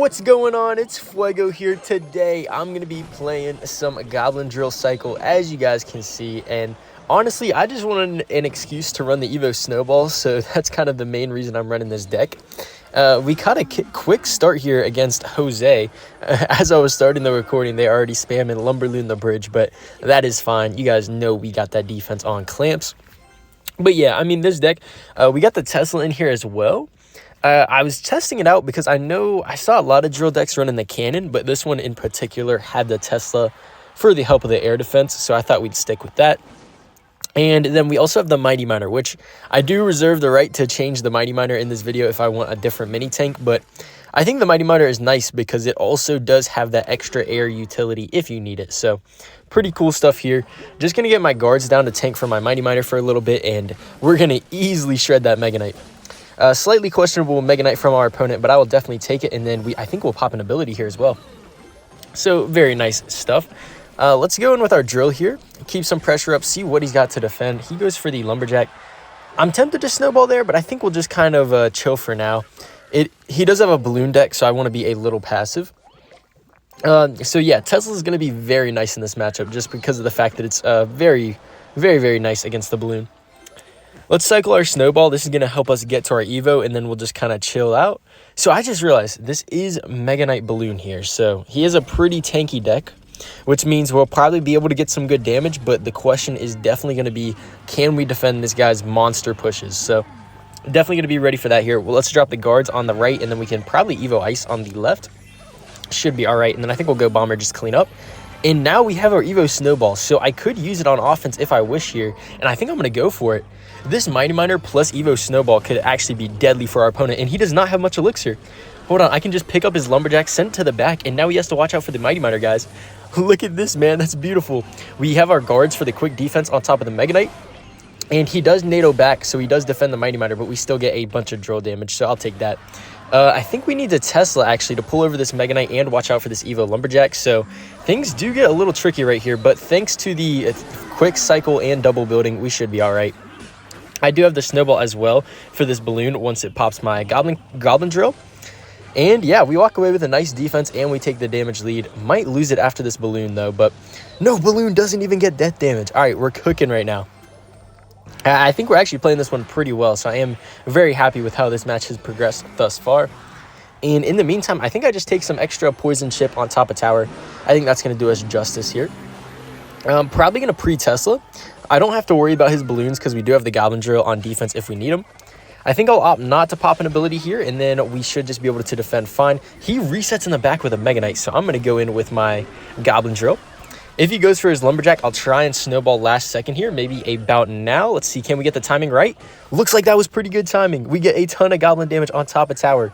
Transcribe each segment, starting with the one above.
What's going on? It's Fuego here. Today I'm going to be playing some Goblin Drill Cycle, as you guys can see, and honestly I just wanted an excuse to run the Evo Snowball, so that's kind of the main reason I'm running this deck. We caught a quick start here against Jose. As I was starting the recording, they already spamming Lumberloon the bridge, but that is fine. You guys know we got that defense on clamps. But yeah, I mean, this deck, we got the Tesla in here as well. I was testing it out because I saw a lot of drill decks running the cannon, but this one in particular had the Tesla for the help of the air defense, so I thought we'd stick with that. And then we also have the Mighty Miner, which I do reserve the right to change the Mighty Miner in this video if I want a different mini tank, but I think the Mighty Miner is nice because it also does have that extra air utility if you need it. So pretty cool stuff here. Just going to get my guards down to tank for my Mighty Miner for a little bit, and we're going to easily shred that Mega Knight. Slightly questionable Mega Knight from our opponent, but I will definitely take it, and then I think we'll pop an ability here as well. So very nice stuff. Let's go in with our drill here, keep some pressure up, see what he's got to defend. He goes for the Lumberjack. I'm tempted to snowball there, but I think we'll just kind of chill for now. He does have a balloon deck, so I want to be a little passive. So yeah, Tesla is going to be very nice in this matchup just because of the fact that it's very, very, very nice against the balloon. Let's cycle our snowball. This is going to help us get to our Evo, and then we'll just kind of chill out. So I just realized this is Mega Knight Balloon here. So he has a pretty tanky deck, which means we'll probably be able to get some good damage, but the question is definitely going to be, can we defend this guy's monster pushes? So definitely going to be ready for that here. Well, let's drop the guards on the right, and then we can probably Evo Ice on the left. Should be all right, and then I think we'll go Bomber, just clean up. And now we have our Evo Snowball, so I could use it on offense if I wish here, and I think I'm going to go for it. This Mighty Miner plus Evo Snowball could actually be deadly for our opponent, and he does not have much elixir. Hold on, I can just pick up his Lumberjack, send it to the back, and now he has to watch out for the Mighty Miner, guys. Look at this, man. That's beautiful. We have our guards for the quick defense on top of the Mega Knight, and he does NATO back, so he does defend the Mighty Miner, but we still get a bunch of drill damage, so I'll take that. I think we need the Tesla, actually, to pull over this Mega Knight and watch out for this Evo Lumberjack, so things do get a little tricky right here, but thanks to the quick cycle and double building, we should be all right. I do have the Snowball as well for this balloon once it pops my Goblin Drill. And yeah, we walk away with a nice defense and we take the damage lead. Might lose it after this balloon though, but no, balloon doesn't even get death damage. All right, we're cooking right now. I think we're actually playing this one pretty well, so I am very happy with how this match has progressed thus far. And in the meantime, I think I just take some extra poison chip on top of tower. I think that's going to do us justice here. I'm probably going to pre-Tesla. I don't have to worry about his balloons because we do have the Goblin Drill on defense if we need them. I think I'll opt not to pop an ability here, and then we should just be able to defend fine. He resets in the back with a Mega Knight, so I'm going to go in with my Goblin Drill. If he goes for his Lumberjack, I'll try and snowball last second here, maybe about now. Let's see, can we get the timing right? Looks like that was pretty good timing. We get a ton of Goblin damage on top of tower.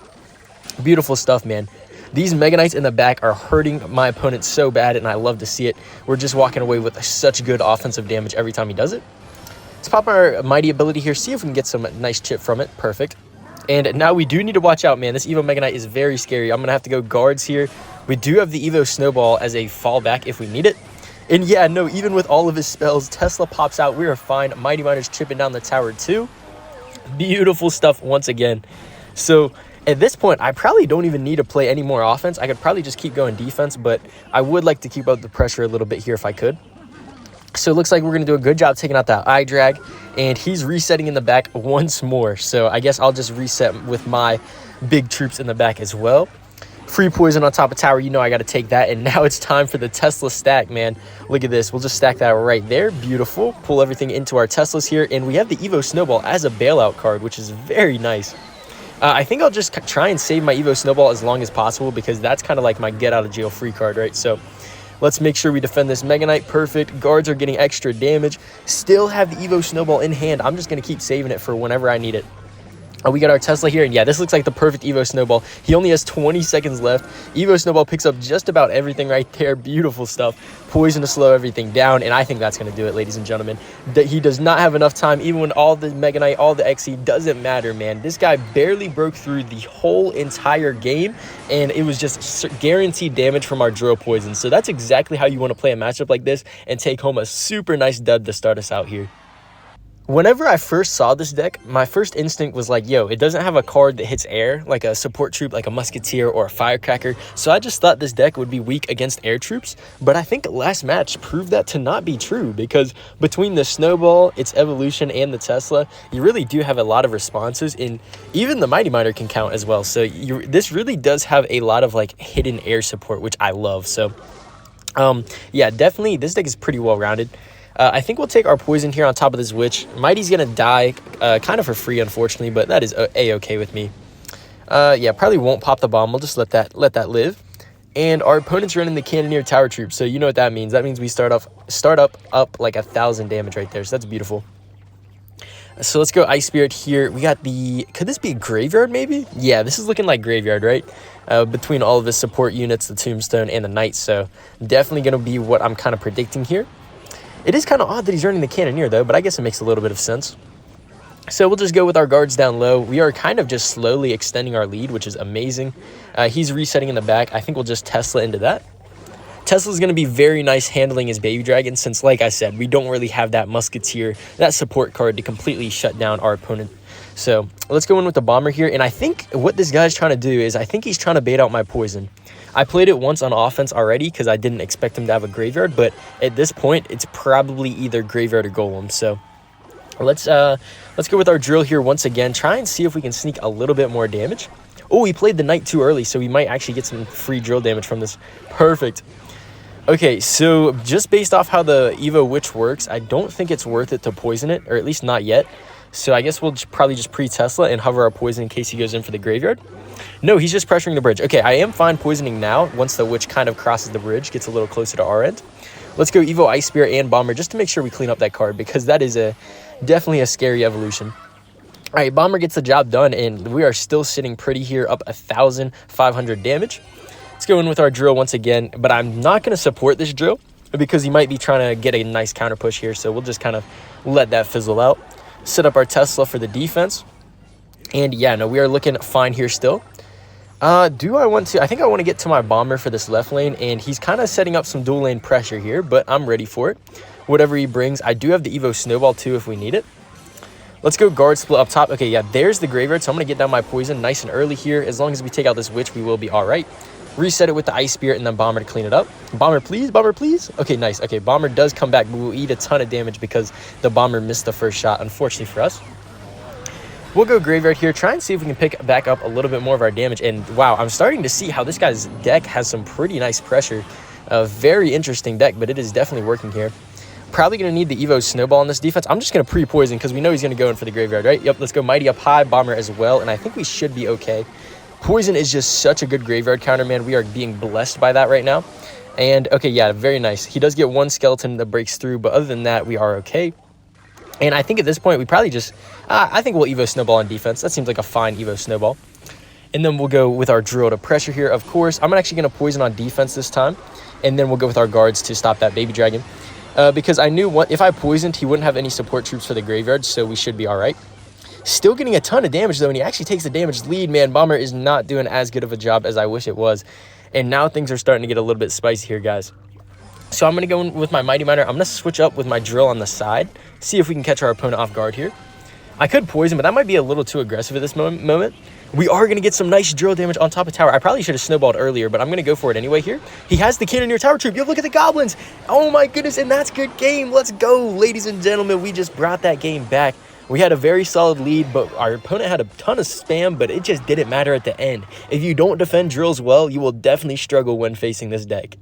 Beautiful stuff, man. These Mega Knights in the back are hurting my opponent so bad, and I love to see it. We're just walking away with such good offensive damage every time he does it. Let's pop our Mighty ability here, see if we can get some nice chip from it. Perfect. And now we do need to watch out, man. This Evo Mega Knight is very scary. I'm going to have to go guards here. We do have the Evo Snowball as a fallback if we need it. And yeah, no, even with all of his spells, Tesla pops out. We are fine. Mighty Miner's chipping down the tower too. Beautiful stuff once again. So at this point, I probably don't even need to play any more offense. I could probably just keep going defense, but I would like to keep up the pressure a little bit here if I could. So it looks like we're going to do a good job taking out that eye drag, and he's resetting in the back once more. So I guess I'll just reset with my big troops in the back as well. Free poison on top of tower, you know I got to take that, and now it's time for the Tesla stack, man. Look at this. We'll just stack that right there. Beautiful. Pull everything into our Teslas here, and we have the Evo Snowball as a bailout card, which is very nice. I think I'll just try and save my Evo Snowball as long as possible because that's kind of like my get out of jail free card, right? So let's make sure we defend this Mega Knight. Perfect. Guards are getting extra damage. Still have the Evo Snowball in hand. I'm just going to keep saving it for whenever I need it. We got our Tesla here, and yeah, this looks like the perfect Evo Snowball. He only has 20 seconds left. Evo Snowball picks up just about everything right there. Beautiful stuff. Poison to slow everything down, and I think that's going to do it, ladies and gentlemen. He does not have enough time, even when all the Mega Knight, all the XE, doesn't matter, man. This guy barely broke through the whole entire game, and it was just guaranteed damage from our Drill Poison. So that's exactly how you want to play a matchup like this and take home a super nice dub to start us out here. Whenever I first saw this deck, my first instinct was like, yo, it doesn't have a card that hits air, like a support troop, like a musketeer or a firecracker. So I just thought this deck would be weak against air troops. But I think last match proved that to not be true, because between the snowball, its evolution, and the Tesla, you really do have a lot of responses, and even the Mighty Miner can count as well. So this really does have a lot of like hidden air support, which I love. So yeah, definitely this deck is pretty well rounded. I think we'll take our poison here on top of this witch. Mighty's gonna die kind of for free, unfortunately, but that is a-okay with me. Yeah, probably won't pop the bomb. We'll just let that live. And our opponent's running the Cannoneer Tower Troop, so you know what that means. That means we start up like 1,000 damage right there, so that's beautiful. So let's go Ice Spirit here. We got could this be a Graveyard maybe? Yeah, this is looking like Graveyard, right? Between all of the support units, the Tombstone, and the Knights, so definitely gonna be what I'm kind of predicting here. It is kind of odd that he's running the Cannoneer, though, but I guess it makes a little bit of sense. So we'll just go with our guards down low. We are kind of just slowly extending our lead, which is amazing. He's resetting in the back. I think we'll just Tesla into that. Tesla's going to be very nice handling his Baby Dragon, since, like I said, we don't really have that Musketeer, that support card to completely shut down our opponent. So let's go in with the Bomber here. And I think what this guy's trying to do is I think he's trying to bait out my poison. I played it once on offense already because I didn't expect him to have a Graveyard, but at this point, it's probably either Graveyard or Golem. So let's go with our drill here once again. Try and see if we can sneak a little bit more damage. Oh, he played the Knight too early, so we might actually get some free drill damage from this. Perfect. Okay, so just based off how the Evo Witch works, I don't think it's worth it to poison it, or at least not yet. So I guess we'll probably just pre-Tesla and hover our poison in case he goes in for the Graveyard. No, he's just pressuring the bridge. Okay, I am fine poisoning now once the Witch kind of crosses the bridge, gets a little closer to our end. Let's go Evo Ice Spirit and Bomber just to make sure we clean up that card, because that is definitely a scary evolution. All right, Bomber gets the job done, and we are still sitting pretty here, up 1,500 damage. Let's go in with our drill once again, but I'm not going to support this drill because he might be trying to get a nice counter push here, so we'll just kind of let that fizzle out. Set up our Tesla for the defense. And yeah, no, we are looking fine here still. I think I want to get to my Bomber for this left lane, and he's kind of setting up some dual lane pressure here, but I'm ready for it. Whatever he brings. I do have the Evo Snowball too if we need it. Let's go guard split up top. Okay, yeah, there's the Graveyard, so I'm going to get down my poison nice and early here. As long as we take out this Witch, we will be all right. Reset it with the Ice Spirit and then Bomber to clean it up. Bomber, please. Bomber, please. Okay, nice. Okay, Bomber does come back, but we'll eat a ton of damage because the Bomber missed the first shot, unfortunately for us. We'll go Graveyard here, try and see if we can pick back up a little bit more of our damage. And wow, I'm starting to see how this guy's deck has some pretty nice pressure. A very interesting deck, but it is definitely working here. Probably going to need the Evo Snowball in this defense. I'm just going to pre-poison because we know he's going to go in for the Graveyard, right? Yep, let's go Mighty up high, Bomber as well, and I think we should be okay. Poison is just such a good Graveyard counter, man. We are being blessed by that right now. And, okay, yeah, very nice. He does get one skeleton that breaks through, but other than that, we are okay. And I think at this point, we probably just... I think we'll Evo Snowball on defense. That seems like a fine Evo Snowball. And then we'll go with our drill to pressure here, of course. I'm actually going to poison on defense this time. And then we'll go with our guards to stop that Baby Dragon. Because I knew if I poisoned, he wouldn't have any support troops for the Graveyard, so we should be all right. Still getting a ton of damage, though, and he actually takes the damage lead. Man, Bomber is not doing as good of a job as I wish it was. And now things are starting to get a little bit spicy here, guys. So I'm going to go in with my Mighty Miner. I'm going to switch up with my drill on the side, see if we can catch our opponent off guard here. I could poison, but that might be a little too aggressive at this moment. We are going to get some nice drill damage on top of tower. I probably should have snowballed earlier, but I'm going to go for it anyway here. He has the Cannoneer Tower Troop. Yo, look at the Goblins. Oh, my goodness, and that's good game. Let's go, ladies and gentlemen. We just brought that game back. We had a very solid lead, but our opponent had a ton of spam, but it just didn't matter at the end. If you don't defend drills well, you will definitely struggle when facing this deck.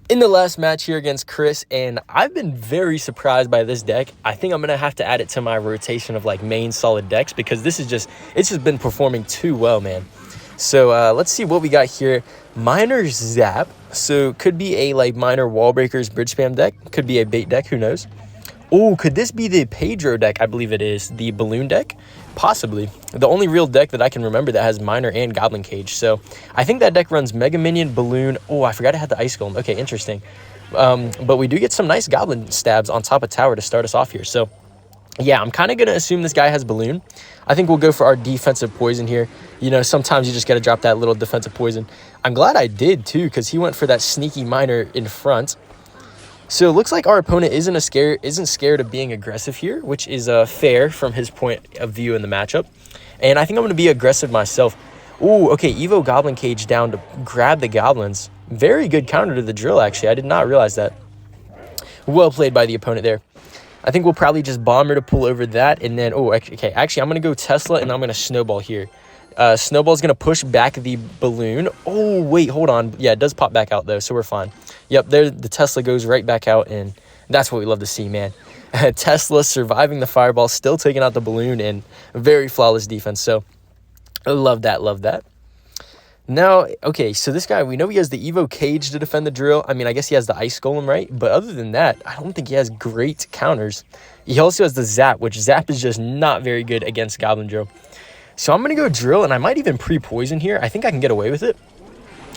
In the last match here against Chris, and I've been very surprised by this deck. I think I'm going to have to add it to my rotation of like main solid decks because it's just been performing too well, man. So let's see what we got here. Miner Zap. So could be a like Miner Wall Breakers bridge spam deck. Could be a bait deck, who knows. Oh, could this be the Pedro deck? I believe it is. The Balloon deck? Possibly. The only real deck that I can remember that has Miner and Goblin Cage. So I think that deck runs Mega Minion, Balloon. Oh, I forgot I had the Ice Golem. Okay, interesting. But we do get some nice Goblin stabs on top of tower to start us off here. So yeah, I'm kind of going to assume this guy has Balloon. I think we'll go for our defensive poison here. You know, sometimes you just got to drop that little defensive poison. I'm glad I did too because he went for that sneaky Miner in front. So it looks like our opponent isn't scared of being aggressive here, which is fair from his point of view in the matchup. And I think I'm going to be aggressive myself. Ooh, okay, Evo Goblin Cage down to grab the goblins. Very good counter to the drill, actually. I did not realize that. Well played by the opponent there. I think we'll probably just Bomber to pull over that. And then, oh, okay, actually, I'm going to go Tesla, and I'm going to Snowball here. Snowball's going to push back the balloon. Oh, wait, hold on. Yeah, it does pop back out, though, so we're fine. Yep, there the Tesla goes right back out, and that's what we love to see, man. Tesla surviving the fireball, still taking out the balloon, and very flawless defense. So I love that, love that. Now, okay, so this guy, we know he has the Evo Cage to defend the drill. I mean, I guess he has the Ice Golem, right? But other than that, I don't think he has great counters. He also has the Zap, which Zap is just not very good against Goblin Drill. So I'm going to go Drill, and I might even pre-poison here. I think I can get away with it.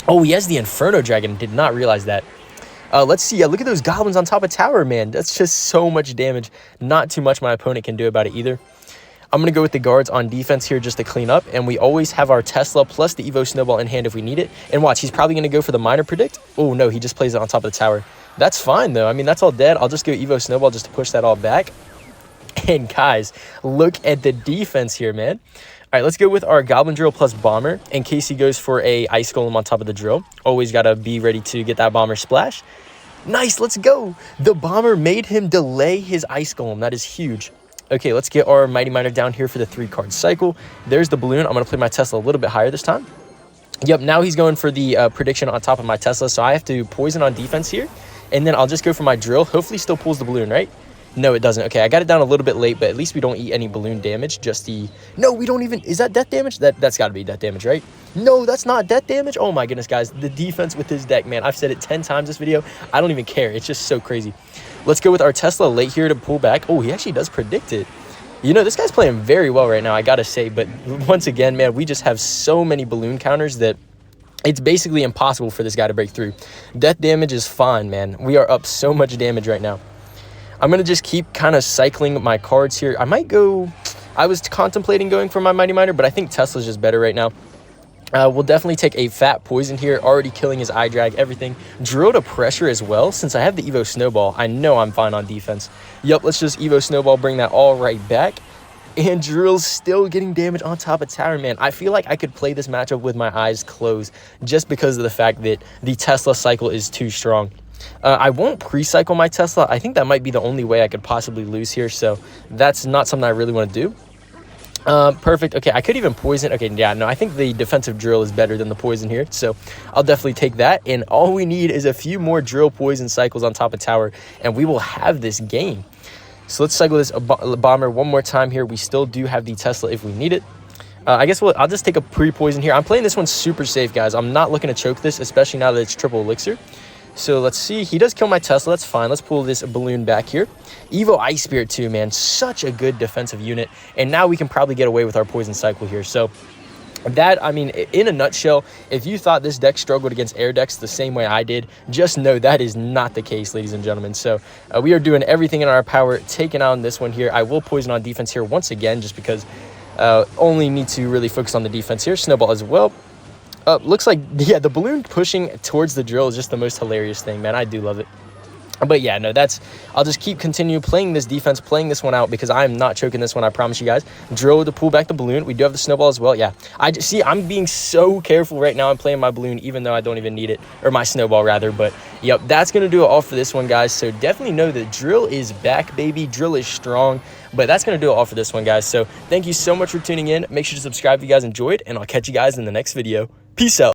Oh, he has the Inferno Dragon. Did not realize that. Let's see. Look at those goblins on top of tower, man. That's just so much damage. Not too much my opponent can do about it either. I'm going to go with the guards on defense here just to clean up. And we always have our Tesla plus the Evo Snowball in hand if we need it. And watch, he's probably going to go for the Minor Predict. Oh, no, he just plays it on top of the tower. That's fine, though. I mean, that's all dead. I'll just go Evo Snowball just to push that all back. And guys, look at the defense here, man. All right, let's go with our Goblin Drill plus Bomber in case he goes for a Ice Golem on top of the drill. Always got to be ready to get that Bomber splash. Nice, let's go. The Bomber made him delay his Ice Golem. That is huge. Okay, let's get our Mighty Miner down here for the 3-card cycle. There's the balloon. I'm going to play my Tesla a little bit higher this time. Yep, now he's going for the prediction on top of my Tesla, so I have to poison on defense here. And then I'll just go for my drill. Hopefully still pulls the balloon, right? No, it doesn't. Okay, I got it down a little bit late, but at least we don't eat any balloon damage. Just the... No, we don't even... Is that death damage? That's got to be death damage, right? No, that's not death damage. Oh my goodness, guys. The defense with this deck, man. I've said it 10 times this video. I don't even care. It's just so crazy. Let's go with our Tesla late here to pull back. Oh, he actually does predict it. You know, this guy's playing very well right now, I got to say. But once again, man, we just have so many balloon counters that it's basically impossible for this guy to break through. Death damage is fine, man. We are up so much damage right now. I'm going to just keep kind of cycling my cards here. I might go... I was contemplating going for my Mighty Miner, but I think Tesla's just better right now. We'll definitely take a fat poison here, already killing his eye drag, everything. Drill to pressure as well. Since I have the Evo Snowball, I know I'm fine on defense. Yep, let's just Evo Snowball, bring that all right back. And Drill's still getting damage on top of tower, man. I feel like I could play this matchup with my eyes closed just because of the fact that the Tesla cycle is too strong. I won't pre-cycle my Tesla. I think that might be the only way I could possibly lose here, so that's not something I really want to do. Perfect. Okay, I could even poison. Okay, yeah, no, I think the defensive drill is better than the poison here, so I'll definitely take that. And all we need is a few more drill poison cycles on top of tower, and we will have this game. So let's cycle this Bomber one more time here. We still do have the Tesla if we need it. I guess I'll just take a pre-poison here. I'm playing this one super safe, guys. I'm not looking to choke this, especially now that it's triple elixir. So let's see. He does kill my Tesla. That's fine. Let's pull this balloon back here. Evo Ice Spirit too, man. Such a good defensive unit. And now we can probably get away with our poison cycle here. So that, I mean, in a nutshell, if you thought this deck struggled against air decks the same way I did, just know that is not the case, ladies and gentlemen. So we are doing everything in our power, taking on this one here. I will poison on defense here once again, just because only need to really focus on the defense here. Snowball as well. Looks like, yeah, the balloon pushing towards the drill is just the most hilarious thing, man. I do love it. But yeah, no, I'll just continue playing this defense, playing this one out, because I am not choking this one, I promise you guys. Drill to pull back the balloon. We do have the Snowball as well. Yeah, I'm being so careful right now. I'm playing my balloon, even though I don't even need it, or my Snowball rather. But yep, that's going to do it all for this one, guys. So definitely know that Drill is back, baby. Drill is strong. But that's going to do it all for this one, guys. So thank you so much for tuning in. Make sure to subscribe if you guys enjoyed, and I'll catch you guys in the next video. Peace out.